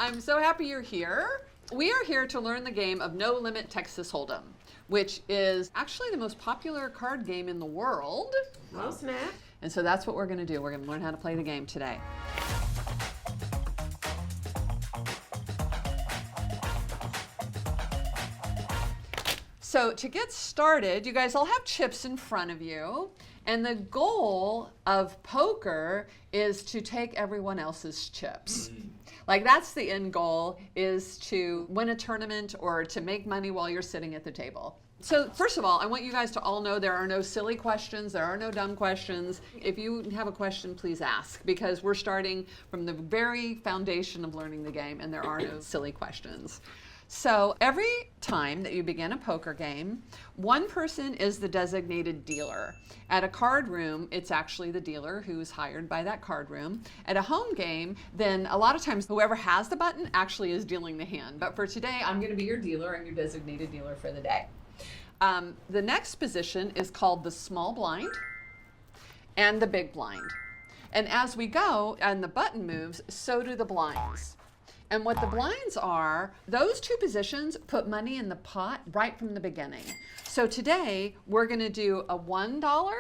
I'm so happy you're here. We are here to learn the game of No Limit Texas Hold'em, which is actually the most popular card game in the world. Oh, snap. And so that's what we're going to do. We're going to learn how to play the game today. So to get started, you guys all have chips in front of you. And the goal of poker is to take everyone else's chips. Like that's the end goal, is to win a tournament or to make money while you're sitting at the table. So first of all, I want you guys to all know there are no silly questions, there are no dumb questions. If you have a question, please ask, because we're starting from the very foundation of learning the game and there are no silly questions. So every time that you begin a poker game, one person is the designated dealer. At a card room, it's actually the dealer who's hired by that card room. At a home game, then a lot of times whoever has the button actually is dealing the hand. But for today, I'm going to be your dealer and your designated dealer for the day. The next position is called the small blind and the big blind. And as we go and the button moves, so do the blinds. And what the blinds are, those two positions put money in the pot right from the beginning. So today, we're going to do a $1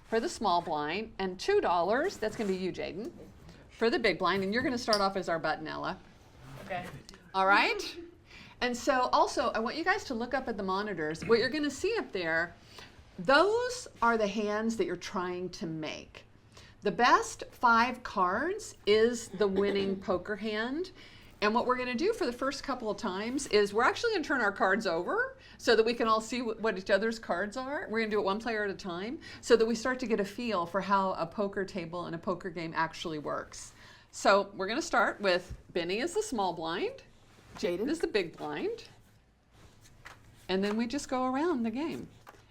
for the small blind and $2, that's going to be you, Jaden, for the big blind. And you're going to start off as our button, Ella. Okay. All right? And so also, I want you guys to look up at the monitors. What you're going to see up there, those are the hands that you're trying to make. The best 5 cards is the winning poker hand. And what we're going to do for the first couple of times is we're actually going to turn our cards over so that we can all see what each other's cards are. We're going to do it one player at a time so that we start to get a feel for how a poker table and a poker game actually works. So we're going to start with Benny is the small blind, Jaden is the big blind, and then we just go around the game.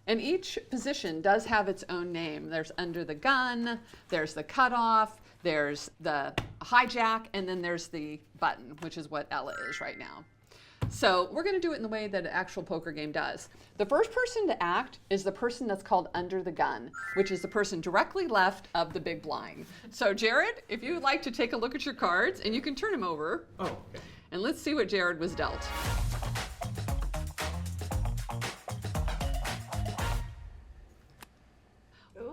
And each position does have its own name. There's under the gun, there's the cutoff, there's the hijack, and then there's the button, which is what Ella is right now. So we're going to do it in the way that an actual poker game does. The first person to act is the person that's called under the gun, which is the person directly left of the big blind. So Jared, if you would like to take a look at your cards, and you can turn them over. Oh, okay. And let's see what Jared was dealt.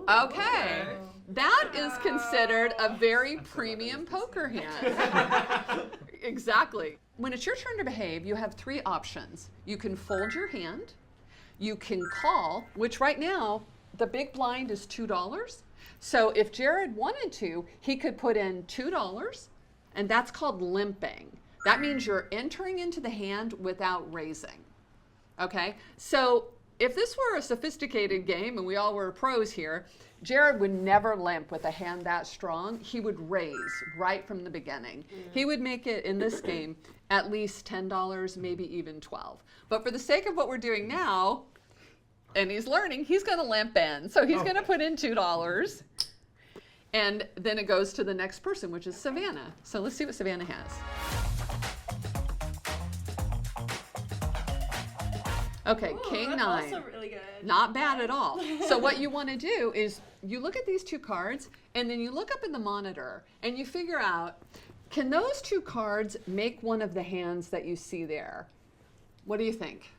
Okay, that is considered a very premium poker hand. Exactly. When it's your turn to behave, you have 3 options. You can fold your hand, you can call, which right now, the big blind is $2. So if Jared wanted to, he could put in $2, and that's called limping. That means you're entering into the hand without raising. Okay, so if this were a sophisticated game and we all were pros here, Jared would never limp with a hand that strong. He would raise right from the beginning. He would make it in this game at least $10, maybe even $12. But for the sake of what we're doing now, and he's learning, he's going to limp in. So he's going to put in $2. And then it goes to the next person, which is Savannah. So let's see what Savannah has. Okay, King 9. Also really good. Not bad at all. So what you want to do is you look at these 2 cards and then you look up in the monitor and you figure out, can those 2 cards make one of the hands that you see there? What do you think?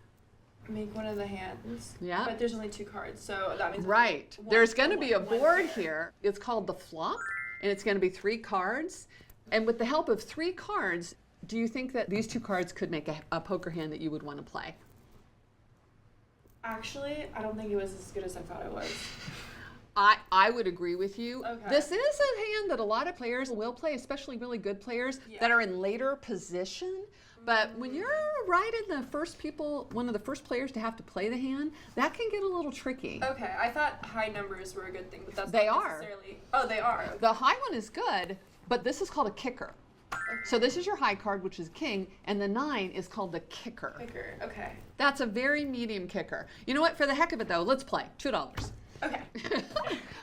Make one of the hands. Yeah. But there's only 2 cards, so that means Right. one- There's going to be a one board pair. here. It's called the flop, and it's going to be 3 cards. And with the help of 3 cards, do you think that these 2 cards could make a poker hand that you would want to play? Actually, I don't think it was as good as I thought it was. I would agree with you. Okay. This is a hand that a lot of players will play, especially really good players that are in later position. But when you're right in the first one of the first players to have to play the hand, that can get a little tricky. Okay, I thought high numbers were a good thing, but that's They not are. necessarily. Oh, they are. Okay. The high one is good, but this is called a kicker. So this is your high card, which is king, and the 9 is called the kicker. Kicker. Okay. That's a very medium kicker. You know what? For the heck of it, though, let's play. $2. Okay.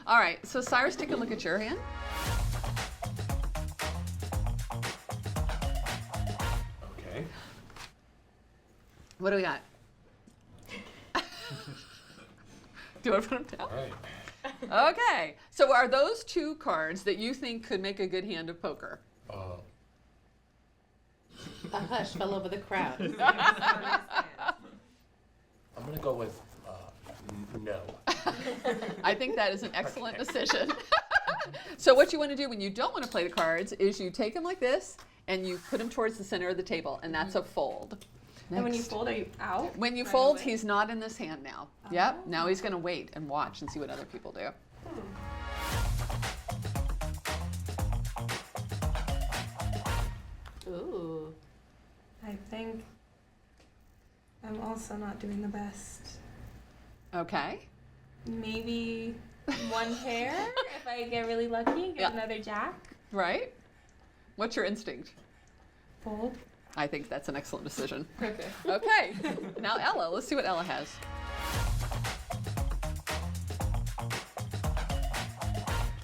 All right. So Cyrus, take a look at your hand. Okay. What do we got? Do you want to put them down? All right. Okay. So are those 2 cards that you think could make a good hand of poker? A hush fell over the crowd. I'm gonna go with no. I think that is an excellent decision. So what you want to do when you don't want to play the cards is you take them like this and you put them towards the center of the table, and that's a fold. And when you Next. fold, are you out? When you right fold, away? he's not in this hand now. Yep. Now he's going to wait and watch and see what other people do. Ooh. I think I'm also not doing the best. Okay. Maybe one pair if I get really lucky, get Yeah. another jack. Right? What's your instinct? Fold. I think that's an excellent decision. Okay. Okay. Now Ella. Let's see what Ella has.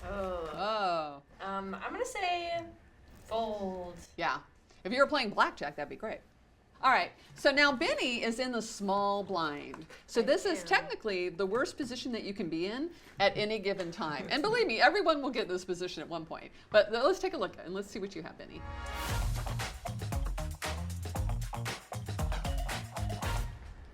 Oh. I'm gonna say fold. Yeah. If you were playing blackjack, that'd be great. All right. So now Benny is in the small blind. So this is technically the worst position that you can be in at any given time. And believe me, everyone will get this position at one point. But let's take a look and let's see what you have, Benny.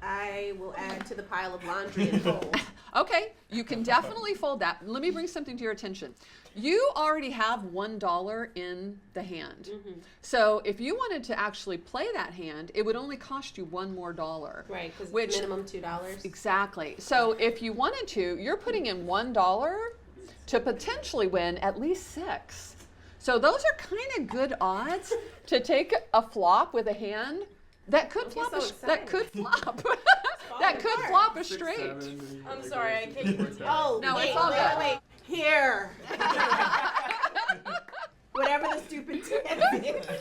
I will add to the pile of laundry and fold. Okay, you can definitely fold that. Let me bring something to your attention. You already have $1 in the hand. So if you wanted to actually play that hand, it would only cost you $1 more. Right, because Which- minimum $2. Exactly. So if you wanted to, you're putting in $1 to potentially win at least 6. So those are kind of good odds to take a flop with a hand that could flop. so That could flop. That could flop a straight. I'm sorry, I can't. Oh, No, wait, it's all good. wait. Here. Whatever the stupid tip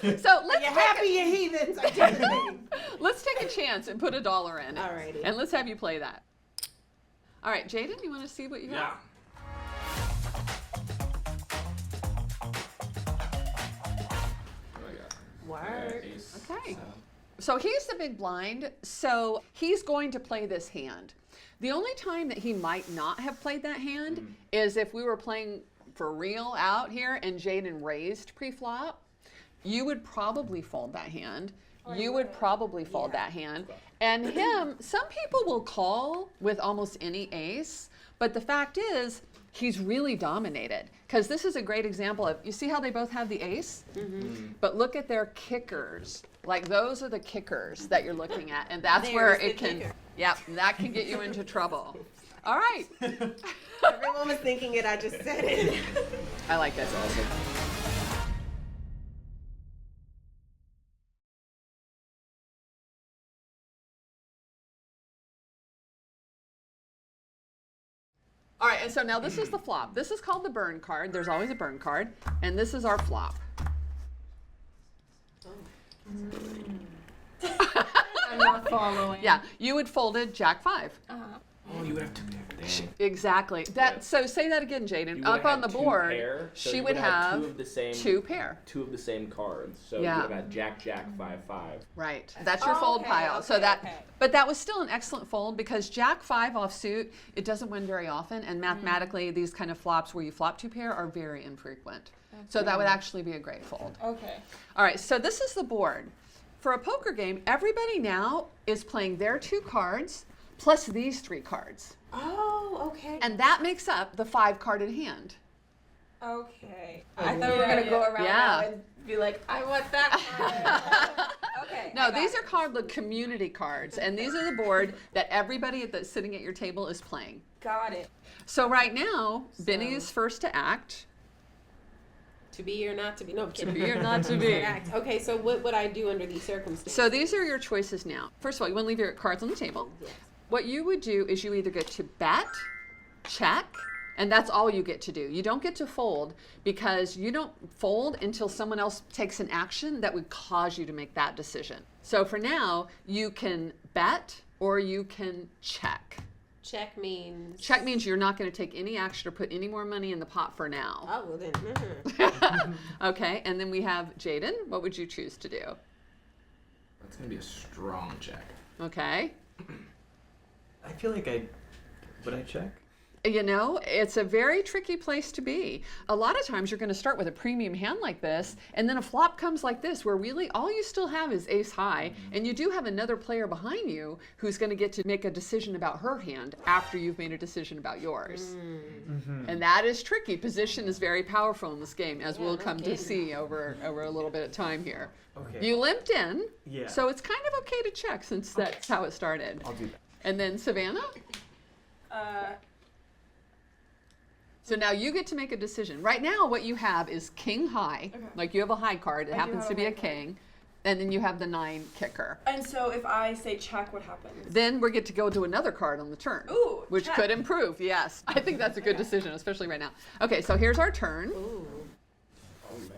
is. So let's You take happy, you heathens. I did the thing. let's take a chance and put $1 in it. Alrighty. And let's have you play that. All right, Jaden, you want to see what you have? Work. Okay. So he's the big blind, so he's going to play this hand. The only time that he might not have played that hand is if we were playing for real out here and Jaden raised pre-flop. You would probably fold that hand. You would probably fold that hand. And him, some people will call with almost any ace, but the fact is, he's really dominated. Because this is a great example of, you see how they both have the ace? But look at their kickers. Like those are the kickers that you're looking at. And that's where There's it the can, kicker. yep, that can get you into trouble. All right. Everyone was thinking it, I just said it. I like this. All right, and so now this is the flop. This is called the burn card. There's always a burn card. And this is our flop. I'm not following. Yeah, you would folded Jack 5. Oh, you would have two pair. Dang. Exactly. That. So say that again, Jaden. You Up would on the have two board, pair, so she you would have two of the same two pair. two of the same cards. So Yeah. you would have had Jack, Jack, 5, 5. Right. That's your Oh, fold okay, pile. So okay, that, okay. but that was still an excellent fold because Jack 5 offsuit, it doesn't win very often, and mathematically, these kind of flops where you flop two pair are very infrequent. So that would actually be a great fold. Okay. All right. So this is the board. For a poker game, everybody now is playing their 2 cards plus these 3 cards, Oh, okay. and that makes up the 5-carded hand. Okay. I thought we were gonna go around Yeah. now and be like, I want that card. Okay. No, these are called the community cards, and these are the board that everybody that's sitting at your table is playing. Got it. So right now, Benny is first to act. To be or not to be? No, I'm To kidding. be or not to be. Okay, so what would I do under these circumstances? So these are your choices now. First of all, you want to leave your cards on the table. Yes. What you would do is you either get to bet, check, and that's all you get to do. You don't get to fold because you don't fold until someone else takes an action that would cause you to make that decision. So for now, you can bet or you can check. Check means. Check means you're not going to take any action or put any more money in the pot for now. Oh, well then. Okay, and then we have Jaden. What would you choose to do? That's gonna be a strong check. Okay. I feel like would I check? You know, it's a very tricky place to be. A lot of times you're going to start with a premium hand like this, and then a flop comes like this, where really all you still have is ace high, and you do have another player behind you who's going to get to make a decision about her hand after you've made a decision about yours. And that is tricky. Position is very powerful in this game, as we'll come to see over a little bit of time here. Okay. You limped in, Yeah. so it's kind of okay to check since that's how it started. I'll do that. And then Savannah? So now you get to make a decision. Right now, what you have is king high. Okay. Like you have a high card. It I do happens have to a be a high card. king. And then you have the 9 kicker. And so if I say check, what happens? Then we get to go to another card on the turn. Ooh, which check. could improve, yes. I think that's a good decision, especially right now. Okay, so here's our turn. Oh man.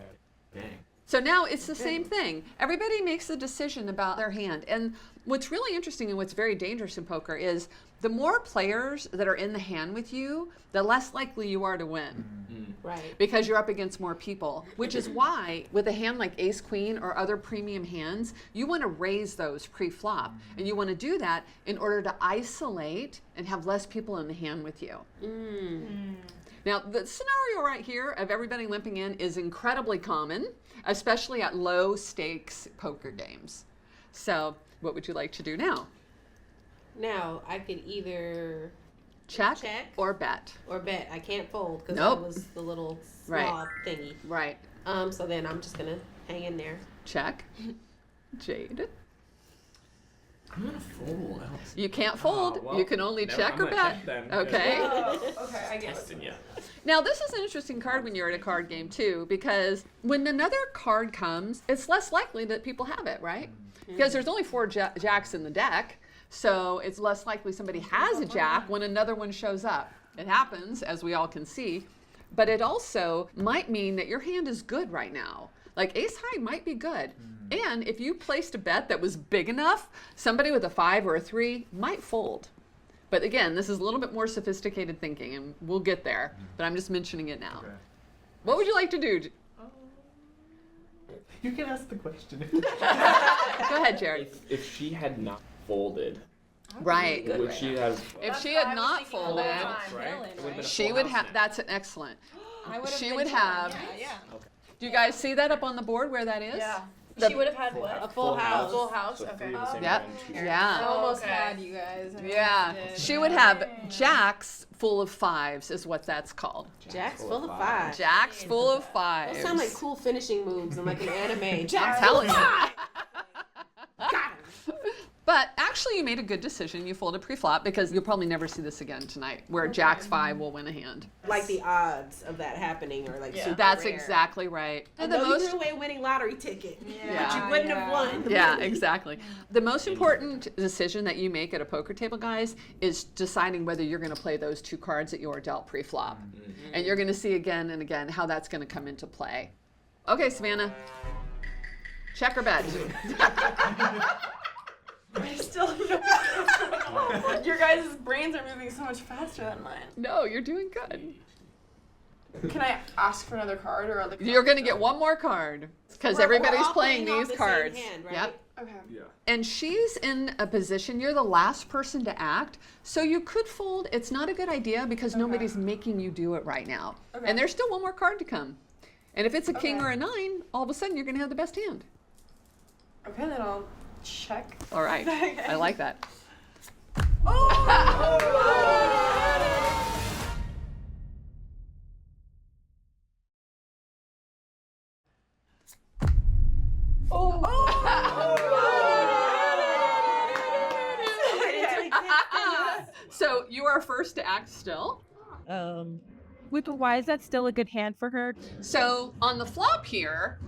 Dang. So now it's the same thing. Everybody makes a decision about their hand. And what's really interesting and what's very dangerous in poker is the more players that are in the hand with you, the less likely you are to win. Right. Because you're up against more people, which is why with a hand like ace queen or other premium hands, you want to raise those pre-flop, and you want to do that in order to isolate and have less people in the hand with you. Now the scenario right here of everybody limping in is incredibly common, especially at low stakes poker games. So what would you like to do now? Now I could either Check, Check. or bet? or bet. I can't fold because Nope. that was the little Right. small thingy. Right. So then I'm just gonna hang in there. Check. Jade. I'm gonna fold. Alex. You can't fold. well, You can only never- check I'm or gonna bet. check then. Okay. Oh, okay, I get it. Testing ya. Now, this is an interesting card when you're at a card game, too, because when another card comes, it's less likely that people have it, right? Because there's only 4 jacks in the deck, so it's less likely somebody has a jack when another one shows up. It happens, as we all can see, but it also might mean that your hand is good right now. Like ace high might be good. And if you placed a bet that was big enough, somebody with a 5 or a 3 might fold. But again, this is a little bit more sophisticated thinking, and we'll get there. But I'm just mentioning it now. Okay. What would you like to do? You can ask the question. Go ahead, Jared. If she had not folded, Right. would she have? If she had not folded, Right? It would've been a she full would house have. now. That's an excellent. I She would have. Yeah. Do you guys see that up on the board where that is? Yeah. The- She would have had what? A full house. Full house. So Okay. 3 of the same Yep. hand, 2 I Yeah. almost okay. had you guys. I Yeah. really did. She would have jacks full of 5s, is what that's called. Jack's full of 5. Jacks full of 5s. Those sound like cool finishing moves in like an anime. I'm Jack's full telling of you. 5. Got him. But actually, you made a good decision. You folded pre-flop because you'll probably never see this again tonight, where Jack's 5 will win a hand. Like the odds of that happening are like super That's rare. exactly right. I And the know you most threw away a winning lottery ticket, Yeah. but you wouldn't have won. Yeah, exactly. The most important decision that you make at a poker table, guys, is deciding whether you're going to play those 2 cards that you were dealt pre-flop. And you're going to see again and again how that's going to come into play. Okay, Savannah. Check or bet? I still don't know what's going on. Your guys' brains are moving so much faster than mine. No, you're doing good. Can I ask for another card or other cards? You're going to get one more card because We're everybody's all playing off these the same cards. hand, right? Yep. Okay. Yeah. And she's in a position, you're the last person to act, so you could fold. It's not a good idea because nobody's making you do it right now. Okay. And there's still one more card to come. And if it's a king Okay. or a 9, all of a sudden you're going to have the best hand. Okay, then I'll check. All right. Okay. I like that. So you are first to act still. Why is that still a good hand for her? So on the flop here,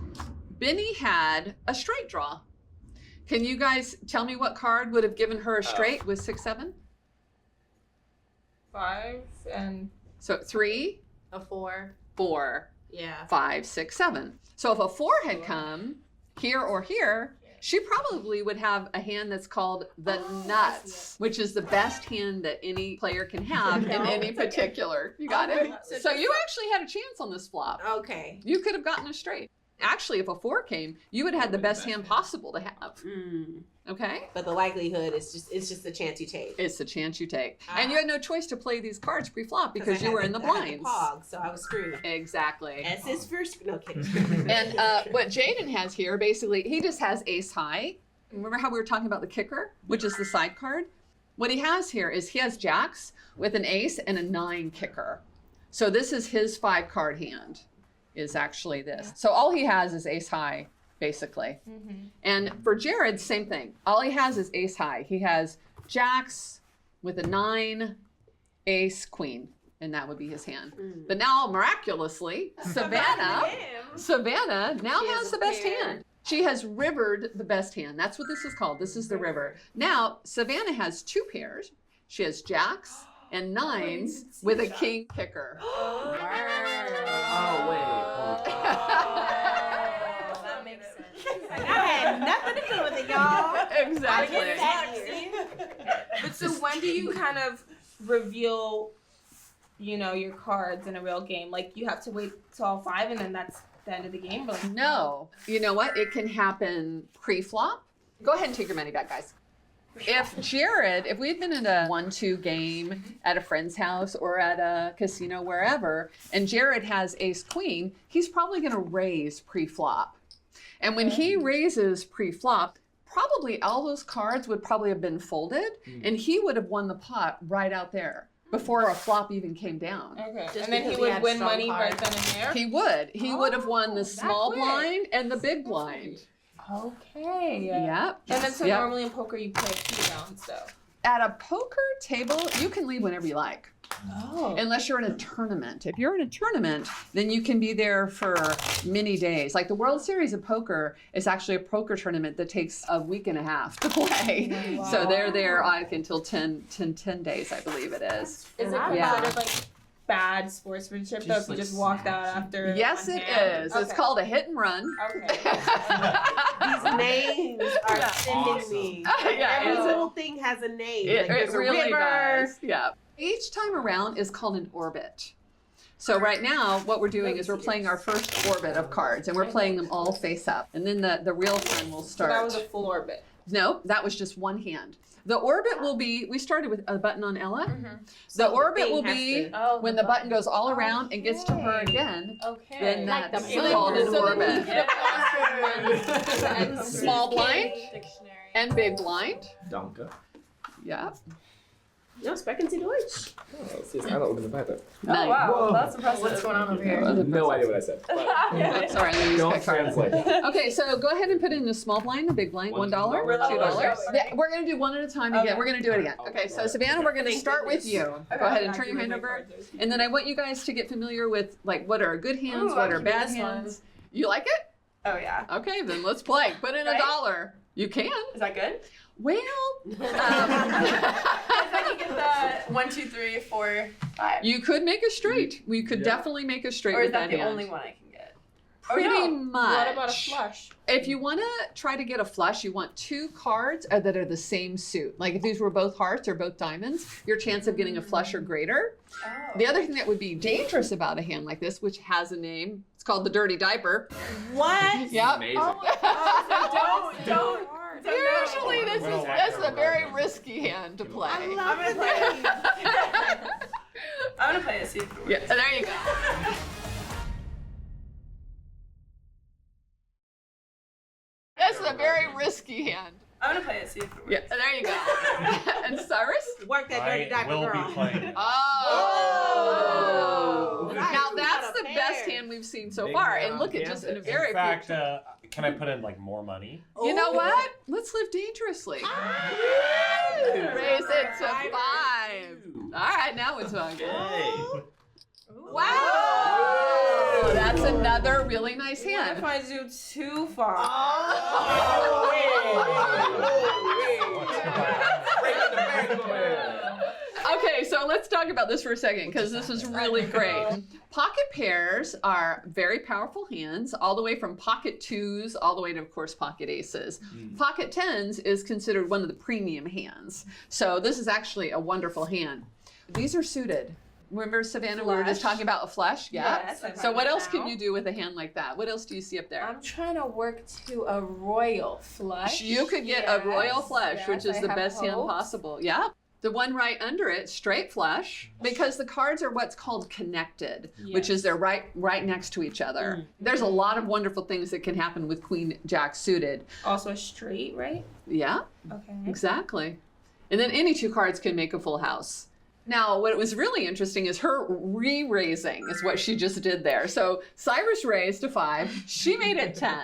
Benny had a straight draw. Can you guys tell me what card would have given her a straight with 6, 7? 5 and So 3, A 4. 4, Yeah. 5, 6, 7. So if a 4 had come here or here, she probably would have a hand that's called the nuts, which is the best hand that any player can have in any particular. You got it? So you actually had a chance on this flop. Okay. You could have gotten a straight. Actually, if a 4 came, you would have had the best hand possible to have. Mm. Okay? But the likelihood is just the chance you take. It's the chance you take. And you had no choice to play these cards pre-flop because I you had were in the I had blinds. Pog, so I was screwed. Exactly. As his first, no kidding. And what Jaden has here, basically, he just has ace high. Remember how we were talking about the kicker, which is the side card? What he has here is he has jacks with an ace and a 9 kicker. So this is his 5 card hand, is actually this. So all he has is ace high, basically. And for Jared, same thing. All he has is ace high. He has jacks with a 9, ace, queen. And that would be his hand. But now, miraculously, Savannah now has the best hand. She has rivered the best hand. That's what this is called. This is the river. Now, Savannah has 2 pairs. She has jacks and 9s with a king kicker. Oh, wait. That makes sense. I had nothing to do with it, y'all. Exactly. But so when do you kind of reveal, your cards in a real game? Like you have to wait till all 5 and then that's the end of the game? But like, No. You know what? It can happen pre-flop. Go ahead and take your money back, guys. If we'd been in a 1-2 game at a friend's house or at a casino, wherever, and Jared has ace queen, he's probably going to raise pre-flop. And when he raises pre-flop, probably all those cards would probably have been folded, and he would have won the pot right out there before a flop even came down. okay. Just And then he because he would had win strong money right cards. then and there? He would. He would have won the that small quick. blind and the big blind. Okay. Yep. And then so Yep. normally in poker you play a few rounds though. At a poker table, you can leave whenever you like. Oh. Unless you're in a tournament. If you're in a tournament, then you can be there for many days. Like the World Series of Poker is actually a poker tournament that takes a week and a half to play. Wow. So they're there until 10 days, I believe it is. Is it Yeah. considered like bad sportsmanship though if you just walked out after Yes, one it hand? is. It's Okay. called a hit and run. Okay. These names are Yeah. sending me. Yeah, Every it's a- little thing has a name. It, like there's it really a river. does. Yeah. Each time around is called an orbit. So right now, what we're doing is we're playing our first orbit of cards, and we're playing them all face up. And then the real fun will So start. that was a full orbit. No, that was just one hand. The orbit will be, we started with a button on Ella. The So the orbit thing will has be to- Oh, when the button goes all around and gets to her Okay. again, Okay. then Like the that's blue. called an So then orbit. And Small blind Dictionary. and big blind. Danke. Yeah. No, sprechen Sie Deutsch. Oh, sie ist einmal oben dabei. Oh wow, Whoa. that's impressive. What's going on over I here? have no idea what I said. But Oops, sorry, let me use don't pick card. translate. Okay, so go ahead and put in the small blind, the big blind, $1, $2. Yeah, we're gonna do one at a time again. Okay. We're gonna do it again. Okay, so Savannah, we're gonna start with you. Go ahead and turn your hand over. And then I want you guys to get familiar with like what are good hands, Ooh, what I are can do bad this one. hands. You like it? Oh yeah. Okay, then let's play. Put in Right? $1. You can. Is that good? Well, If I can get the 1, 2, 3, 4, 5. you could make a straight. We could Yeah. definitely make a straight Or is with that the hand. only one I can get? Pretty no. much. What about a flush? If you want to try to get a flush, you want 2 cards that are the same suit. Like if these were both hearts or both diamonds, your chance of getting a flush are greater. Oh. The other thing that would be dangerous about a hand like this, which has a name, it's called the dirty diaper. What? Yep. Amazing. Don't. Usually this is a very risky hand to play. I love I'm it. gonna play it, see if it works. Yeah, there you go. This is a very risky hand. I'm gonna play it, see if it works. Yeah, there you go. And Cyrus? Work that dirty diaper will girl. be playing. Oh. Oh. Now Nice. that's Got a the best pair. hand we've seen so Big far. And round look at just in a canvas. very In fact, can I put in like more money? You know what? Let's live dangerously. Raise it to 5. All right, now we're talking. Hey. Wow! That's another really nice What hand. if I do too far? Okay, so let's talk about this for a second because this is really great. Pocket pairs are very powerful hands, all the way from pocket 2s all the way to, of course, pocket aces. Pocket 10s is considered one of the premium hands. So this is actually a wonderful hand. These are suited. Remember, Savannah, we were just talking about a flush? Yeah. Yes, I So what remember else can now. you do with a hand like that? What else do you see up there? I'm trying to work to a royal flush. You could get a royal flush, which is I the have best hand hopes. possible. Yeah. The one right under it, straight flush, because the cards are what's called connected, which is they're right next to each other. There's a lot of wonderful things that can happen with Queen Jack suited. Also a straight, right? Yeah, Okay. exactly. And then any two cards can make a full house. Now, what was really interesting is her re-raising is what she just did there. So Cyrus raised to 5, she made it 10.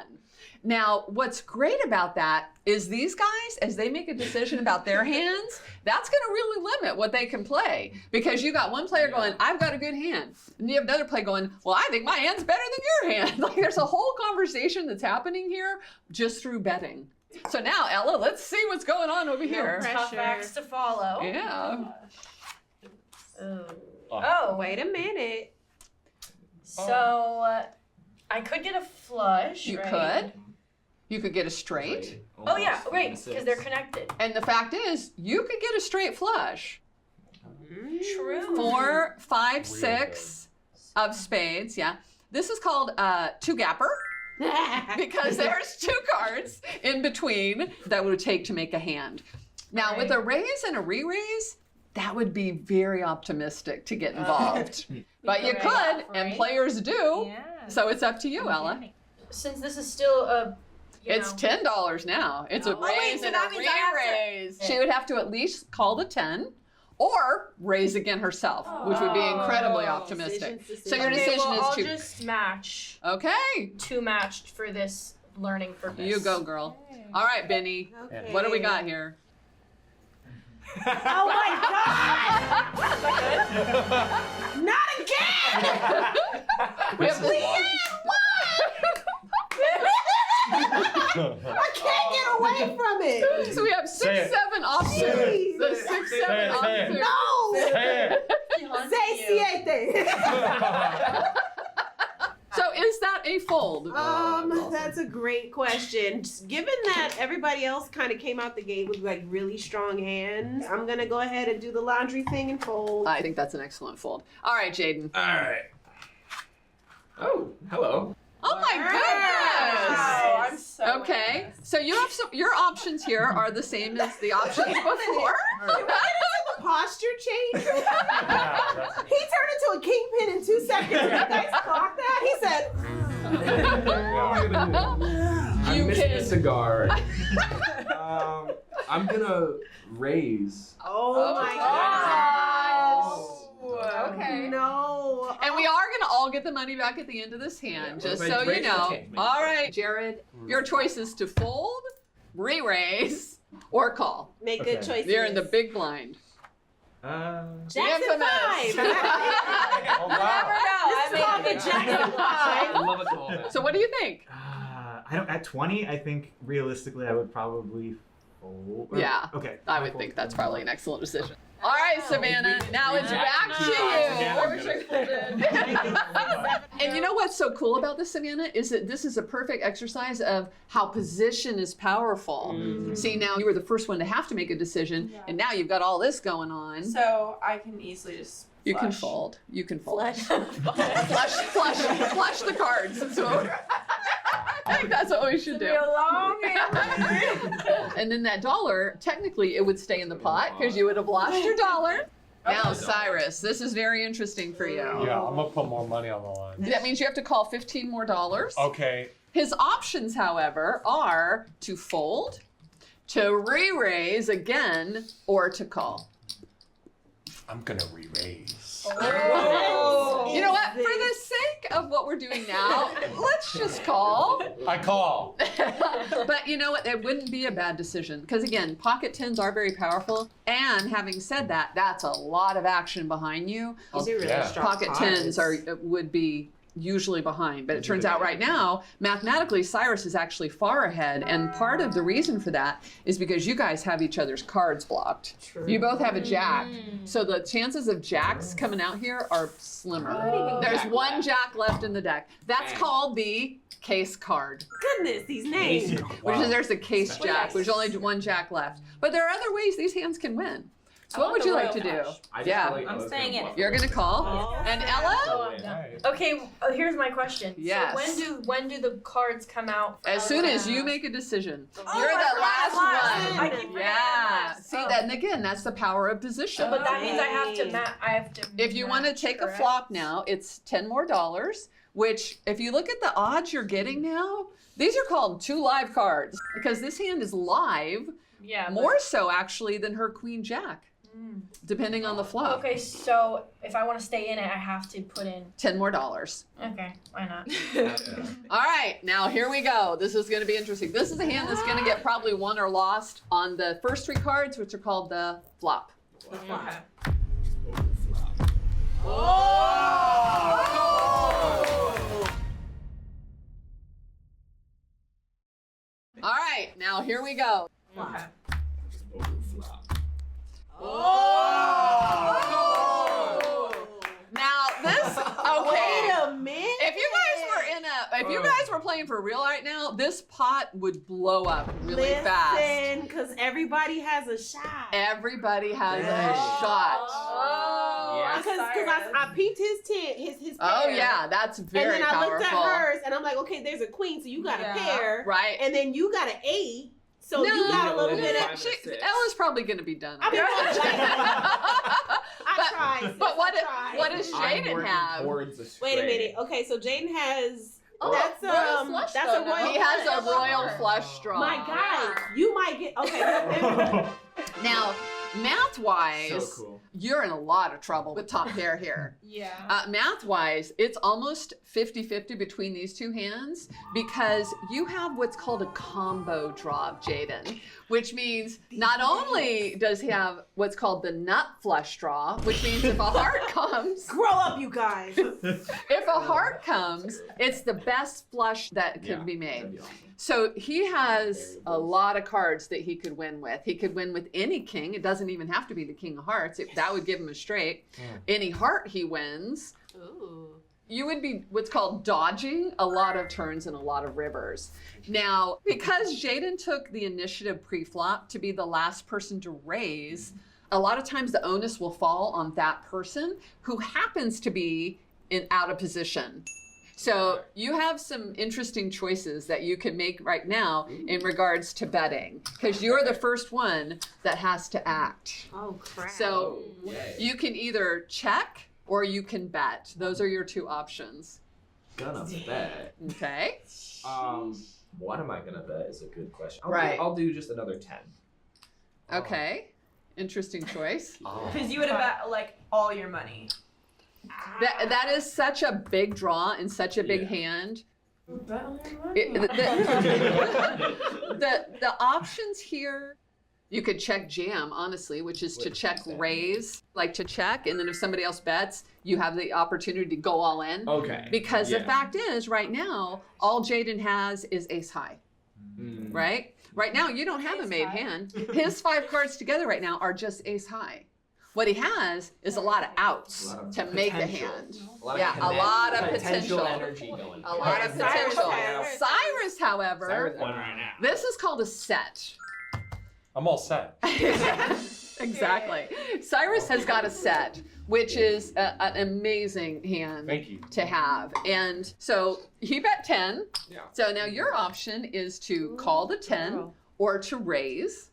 Now, what's great about that is these guys, as they make a decision about their hands, that's going to really limit what they can play. Because you got one player going, I've got a good hand. And you have another player going, well, I think my hand's better than your hand. Like there's a whole conversation that's happening here just through betting. So now, Ella, let's see what's going on over here. Tough acts to follow. Yeah. Oh, Wait a minute. so I could get a flush. You right? could. You could get a straight. Oh yeah, right, because they're connected. And the fact is, you could get a straight flush. True. 4, 5, Real 6 of spades. Yeah. This is called two gapper because there's 2 cards in between that would take to make a hand. Now, with a raise and a re-raise, that would be very optimistic to get involved. But you could, and players do. Yeah. So it's up to you, Ella. Since this is still a, It's $10 now. It's a raise so and that a means I have to- re-raise. She would have to at least call the 10 or raise again herself, which would be incredibly optimistic. So your Okay, decision well, I'll is to... just match Okay, 2 matched for this learning purpose. you go, girl. All right, Benny. Okay. What do we got here? Oh my God! Not again! We have I can't get away from it. So we have 6, Say it. 7 options. Jeez. The 6, 7 Say it. options. No! Say it. Say siete. So is that a fold? That's a great question. Just given that everybody else kind of came out the gate with like really strong hands, I'm gonna go ahead and do the laundry thing and fold. I think that's an excellent fold. All right, Jaden. All right. Oh, hello. Oh my Wow, I'm goodness. so Okay, impressed. so you have some. Your options here are the same as the options before. The posture change. Yeah, that's- He turned into a kingpin in 2 seconds. You guys clocked that? He said, I'm You missing can- a cigar. I'm gonna raise. "Oh my gosh. God. Okay. No. And we are going to all get the money back at the end of this hand, Yeah, just well, so if I you raise the know. king, maybe. All right, Jared, your choice is to fold, re-raise, or call. Make good Okay. choices. You're in the big blind. Jackson Infamous. 5. Oh wow. This is called the Jackson 5. I love a call. So what do you think? I don't. At 20, I think realistically, I would probably fold. Or- Yeah, Okay. I I'll would fold. think that's probably an excellent decision. All right, Savannah, now it's back to Yeah. you. And you know what's so cool about this, Savannah, is that this is a perfect exercise of how position is powerful. See, now you were the first one to have to make a decision, and now you've got all this going on. So I can easily just You can flush. fold. You can fold. Flush. Flush the cards. So I think that's what we should do. And then that dollar, technically, it would stay in the pot because you would have lost your dollar. Now, Cyrus, this is very interesting for you. Yeah, I'm gonna put more money on the line. That means you have to call 15 more dollars. Okay. His options, however, are to fold, to re-raise again, or to call. I'm gonna re-raise. You know what? For the sake of what we're doing now, let's just call. I call. But you know what? It wouldn't be a bad decision because again, pocket tens are very powerful. And having said that, that's a lot of action behind you. These are really Yeah. strong Pocket cards. tens would be usually behind, but it turns out right now, mathematically, Cyrus is actually far ahead, and part of the reason for that is because you guys have each other's cards blocked. You both have a jack, so the chances of jacks coming out here are slimmer. There's one jack left in the deck. That's called the case card, Goodness, these names. which is there's the case jack, which is only one jack left. But there are other ways these hands can win. So what would you like to do? I just Yeah. feel like I'm Ella's staying gonna in. bluff You're it. gonna call? Oh. And Ella? Oh, yeah. Alright. Okay, here's my question. Yes. So when do the cards come out? As soon as you make a decision. Oh, You're I the forgot last one. I keep forgetting Yeah. that. See Oh. that, and again, that's the power of position. But that means I have to If you want to match, take a correct? flop now, it's $10 more, which if you look at the odds you're getting now, these are called 2 live cards because this hand is live, Yeah. more so actually than her Queen Jack, depending on the flop. Okay, so if I want to stay in it, I have to put in. $10 more. Okay, why not? All right, now here we go. This is going to be interesting. This is a hand that's going to get probably won or lost on the first 3 cards, which are called the flop. Okay. All right, now here we go. Okay. Now this, okay. Wait a minute. If you guys were playing for real right now, this pot would blow up really fast. Listen, because everybody has a shot. Everybody has Dang. a shot. Oh. Yeah. Because I peeped his tent, his Oh pair. yeah, that's very And then I looked at powerful. hers, and I'm like, okay, there's a queen, so you got Yeah. a pair, Right. and then you got an 8, so No, you got a no, little no, bit no. of. 5 and a 6. Ella's probably going to be done. I mean, I But- tried. sis, But what, I tried. what does I'm Jaden working have? towards a Wait a straight. minute. Okay, so Jaden has. Oh, that's royal flush that's though, a no? royal. He has a flush. royal flush draw. My God, you might get okay. Now, math-wise, So cool. you're in a lot of trouble with top pair here. Yeah. Math-wise, it's almost 50-50 between these 2 hands because you have what's called a combo draw of Jaden, which means not only does he have what's called the nut flush draw, which means if a heart comes, Grow up, you guys. if a heart comes, it's the best flush that could Yeah, be made. that'd be awesome. So he has a lot of cards that he could win with. He could win with any king. It doesn't even have to be the king of hearts. That would give him a straight. Any heart he wins. Ooh. You would be what's called dodging a lot of turns and a lot of rivers. Now, because Jaden took the initiative pre-flop to be the last person to raise, a lot of times the onus will fall on that person who happens to be out of position. So you have some interesting choices that you can make right now in regards to betting, because you're the first one that has to act. Oh crap. So Yay. you can either check or you can bet. Those are your 2 options. Gonna bet. Okay? What am I gonna bet is a good question. Right. I'll do just another 10. Okay. Interesting choice. Because you would have bet like all your money. That is such a big draw and such a big Yeah. hand. Bet all your It- money. the options here, you could check jam, honestly, which is to Which check is that? raise, like to check, and then if somebody else bets, you have the opportunity to go all in. Okay. Because the Yeah. fact is, right now, all Jaden has is ace high, Mm. right? Right now, you don't have a Ace made high. hand. His 5 cards together right now are just ace high. What he has is a lot of outs A lot of to make a potential. hand. A lot Yeah, of a connect- lot of potential. energy going. A lot of Cyrus potential. has- Cyrus, however, Cyrus one right now. this is called a set. I'm all set. Exactly. Cyrus has got a set, which is an amazing hand Thank you. to have. And so he bet 10. Yeah. So now your option is to call the 10 or to raise.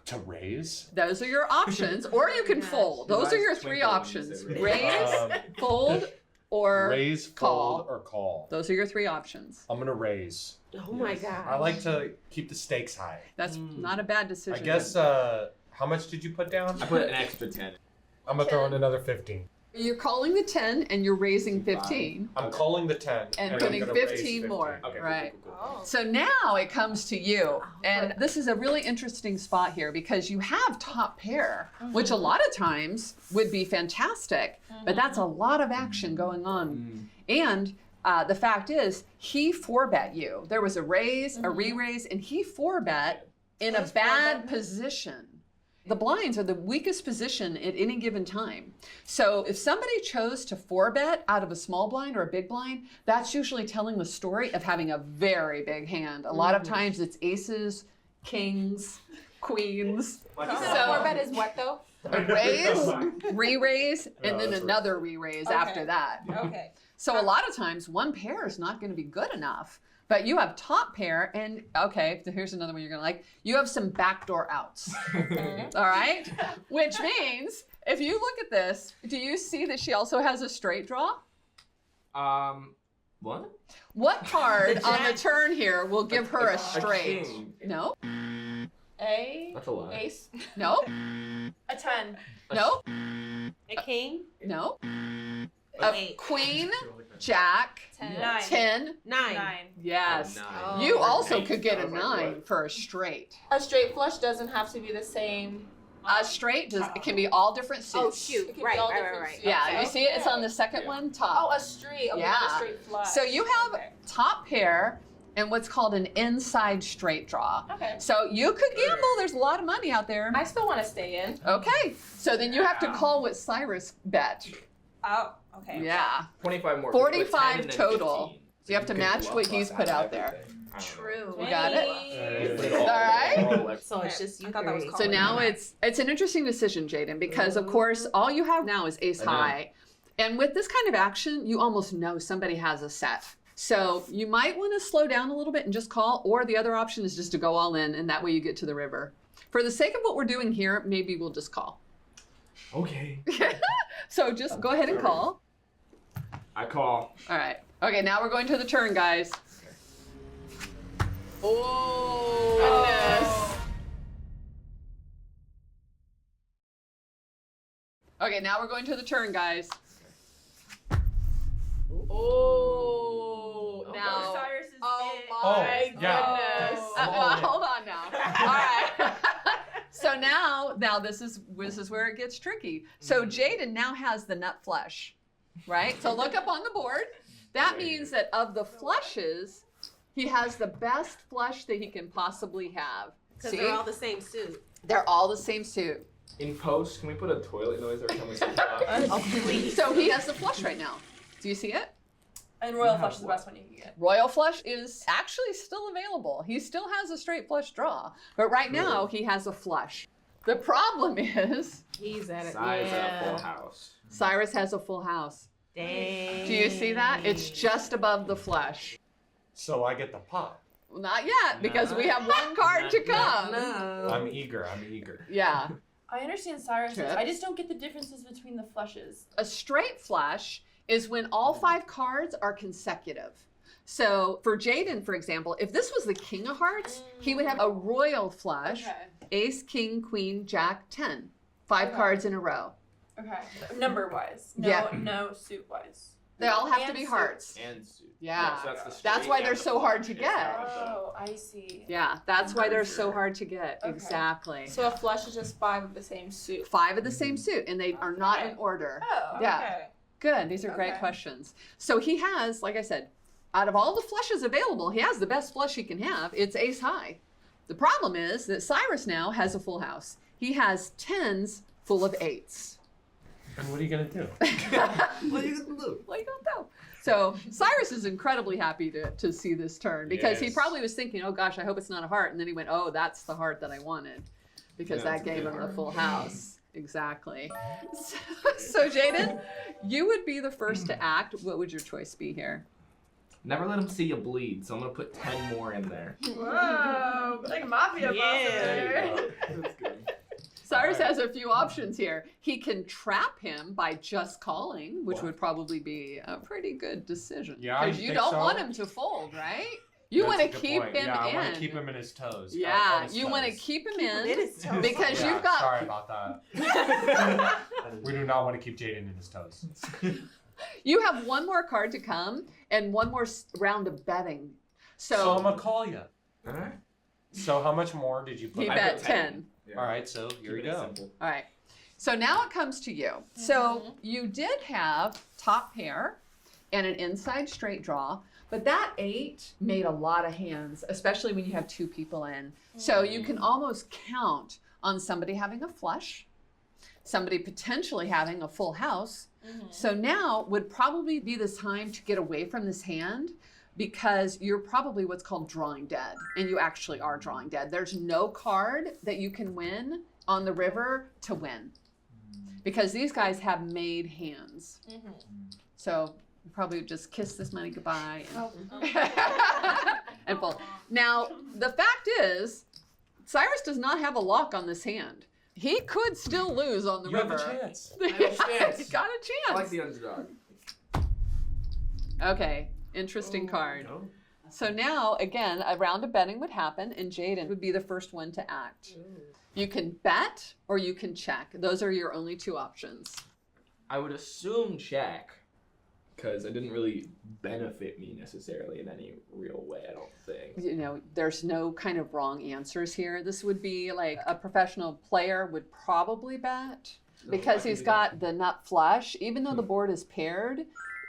To raise? Those are your options. Or you can fold. Those are your 3 options. Raise, fold, or Raise, call. fold, or call. Those are your 3 options. I'm gonna raise. Oh my God. I like to keep the stakes high. That's not a bad decision. I guess, how much did you put down? I put an extra 10. I'm gonna throw in another 15. You're calling the 10 and you're raising 15 I'm calling the 10. and I'm putting gonna raise 15 more. Okay, cool, Right. cool, cool, cool. So now it comes to you. And this is a really interesting spot here because you have top pair, which a lot of times would be fantastic, but that's a lot of action going on. And the fact is, he 4-bet you. There was a raise, a re-raise, and he 4-bet in a bad position. The blinds are the weakest position at any given time. So if somebody chose to 4-bet out of a small blind or a big blind, that's usually telling the story of having a very big hand. A lot of times it's aces, kings, queens. You said So- a 4-bet is what though? A raise, re-raise, and then that's another re-raise Okay. after that. Okay. So a lot of times one pair is not going to be good enough, but you have top pair and okay, here's another one you're going to like. You have some backdoor outs. All right? Which means if you look at this, do you see that she also has a straight draw? What? What card on the turn here will give her a A straight? king. No? That's a lie. Ace. No? A 10. No? A king? No? A A eight. queen, jack, 10. 10. 9. 9. Yes. Oh, You nine. also Eight. could get I a was like, 9 what? for a straight. A straight flush doesn't have to be the same. A straight does it can be all different suits. Oh, shoot. It can Right, be all right, different right. suits. Yeah, Okay. you see it? It's on the second one, top. Oh, a straight. Okay, Yeah. not a straight flush. So you have Okay. top pair and what's called an inside straight draw. Okay. So you could gamble. There's a lot of money out there. I still want to stay in. Okay. So then you have to call what Cyrus bet. Oh, okay. Yeah. 25 more. 45 and then total. 15. So you have to could match bluff what us he's out put of out there. everything. I don't know. True. You got it? You put it All right. So it's just you I thought that was three. So now it's an interesting decision, Jaden, because of course all you have now is ace I know. high. And with this kind of action, you almost know somebody has a set. So you might want to slow down a little bit and just call, or the other option is just to go all in and that way you get to the river. For the sake of what we're doing here, maybe we'll just call. Okay. So just go ahead and call. I call. All right. Okay, now we're going to the turn, guys. Oh, goodness. Okay, now we're going to the turn, guys. Oh, now. Cyrus is Oh it. my Oh, yeah. goodness. I'm all in. Hold on now. All right. So now this is where it gets tricky. So Jaden now has the nut flush, right? So look up on the board. That means that of the flushes, he has the best flush that he can possibly have. Because See? they're all the same suit. They're all the same suit. In post, can we put a toilet noise every time we say that? Oh, please. So he has the flush right now. Do you see it? And Royal Flush is the best one you can get. Royal flush is actually still available. He still has a straight flush draw, but right now he has a flush. The problem is He's at it. Size at a Yeah. full house. Cyrus has a full house. Dang. Do you see that? It's just above the flush. So I get the pot. Well, not yet, because we have one card to come. No. I'm eager. I'm eager. Yeah. I understand Cyrus. Trip. I just don't get the differences between the flushes. A straight flush is when all 5 cards are consecutive. So for Jaden, for example, if this was the King of Hearts, he would have a royal flush, Okay. ace, king, queen, jack, 10. 5 Okay. cards in a row. Okay. Number wise. No, Yeah. no suit wise. They all have to And be suit. hearts. And suit. Yeah. So that's the That's straight why and they're the so hard flush. to It's get. not the- Oh, I see. Yeah, that's why they're so hard to get. Okay. Exactly. So a flush is just 5 of the same suit. 5 of the same suit, and they are not Okay. in order. Oh, Yeah. okay. Good. These are great Okay. questions. So he has, like I said, out of all the flushes available, he has the best flush he can have. It's ace high. The problem is that Cyrus now has a full house. He has 10s full of 8s. And what are you gonna do? What are you gonna do? Well, you don't know. So Cyrus is incredibly happy to see this turn because he Yes. probably was thinking, oh gosh, I hope it's not a heart. And then he went, oh, that's the heart that I wanted because Yeah, that it's a gave good him the heart. full house. Exactly. So Jaden, you would be the first to act. What would your choice be here? Never let him see you bleed, so I'm gonna put 10 more in there. Whoa, like mafia boss over Yeah. there. That's good. Cyrus has a few options here. He can trap him by just calling, which would probably be a pretty good decision. Yeah, I Because you think don't so. want him to fold, right? You That's want a to good keep point. him Yeah, in. I want to keep him in his toes. Yeah, on his you want to toes. keep him It in is tough. because Yeah, you've got Sorry about that. We do not want to keep Jaden in his toes. you have one more card to come and one more round of betting. So I'm gonna call you. Alright. So how much more did you put? He I bet put 10. Yeah. All right, so here we Keep it go. simple. All right. So now it comes to you. So you did have top pair and an inside straight draw, but that 8 made a lot of hands, especially when you have 2 people in. So you can almost count on somebody having a flush, somebody potentially having a full house. So now would probably be the time to get away from this hand because you're probably what's called drawing dead, and you actually are drawing dead. There's no card that you can win on the river to win, because these guys have made hands. So you probably just kiss this money goodbye and fold. Now, the fact is, Cyrus does not have a lock on this hand. He could still lose on the You river. have a chance. I have a chance. He got a chance. I like the underdog. Okay, interesting card. So now, again, a round of betting would happen, and Jaden would be the first one to act. You can bet or you can check. Those are your only two options. I would assume check, because it didn't really benefit me necessarily in any real way, I don't think. You know, there's no kind of wrong answers here. This would be like a professional player would probably bet because he's got the nut flush, even though the board is paired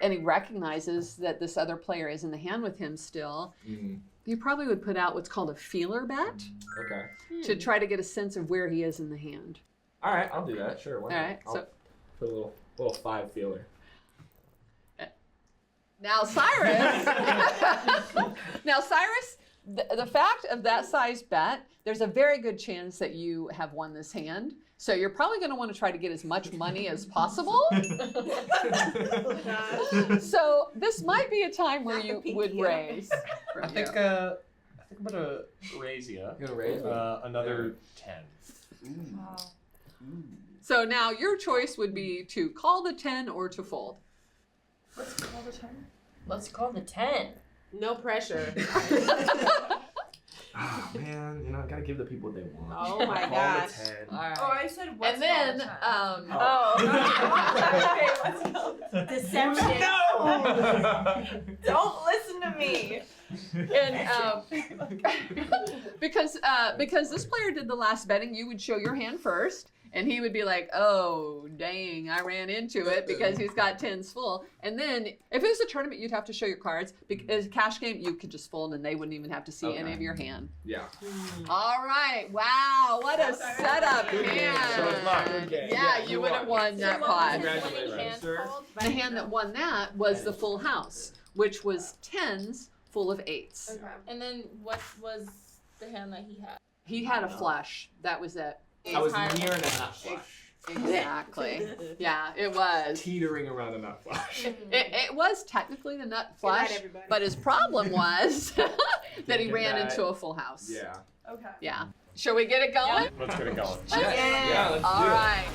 and he recognizes that this other player is in the hand with him still. You probably would put out what's called a feeler bet Okay. to try to get a sense of where he is in the hand. All right, I'll do that. Sure. Why All not? right, I'll so put a little 5 feeler. now Cyrus, the fact of that size bet, there's a very good chance that you have won this hand. So you're probably going to want to try to get as much money as possible. So this might be a time where you would raise. I think I'm gonna raise you. You gonna raise me? Another 10. So now your choice would be to call the 10 or to fold. Let's call the 10. Let's call the 10. No pressure. Oh man, you know, I gotta give the people what they want. Oh my Call the gosh. 10. All right. Oh, I said what's And then, called the 10. Oh. Okay, let's go. Deception. Don't listen to me. And because this player did the last betting, you would show your hand first, and he would be like, "Oh, dang, I ran into it," because he's got 10s full. And then if it was a tournament, you'd have to show your cards. Because cash game, you could just fold, and they wouldn't even have to see any Okay. of your hand. Yeah. All right, wow, what a setup Good game. So it's not hand! good game. Yeah, Yeah, you you would have won that what pot. was his Congratulations, winning hand sir. called? The hand that won that was the full house, which was 10s full of 8s. Okay. And then what was the hand that he had? He had a flush. That was it. I was Higher. near a nut flush. Exactly. Yeah, it was. Teetering around a nut flush. It was technically the nut Good night, flush, everybody. but his problem was that he Get ran that. into a full house. Yeah. Okay. Yeah. Shall we get it going? Let's get it going. Yeah, let's All do it. right.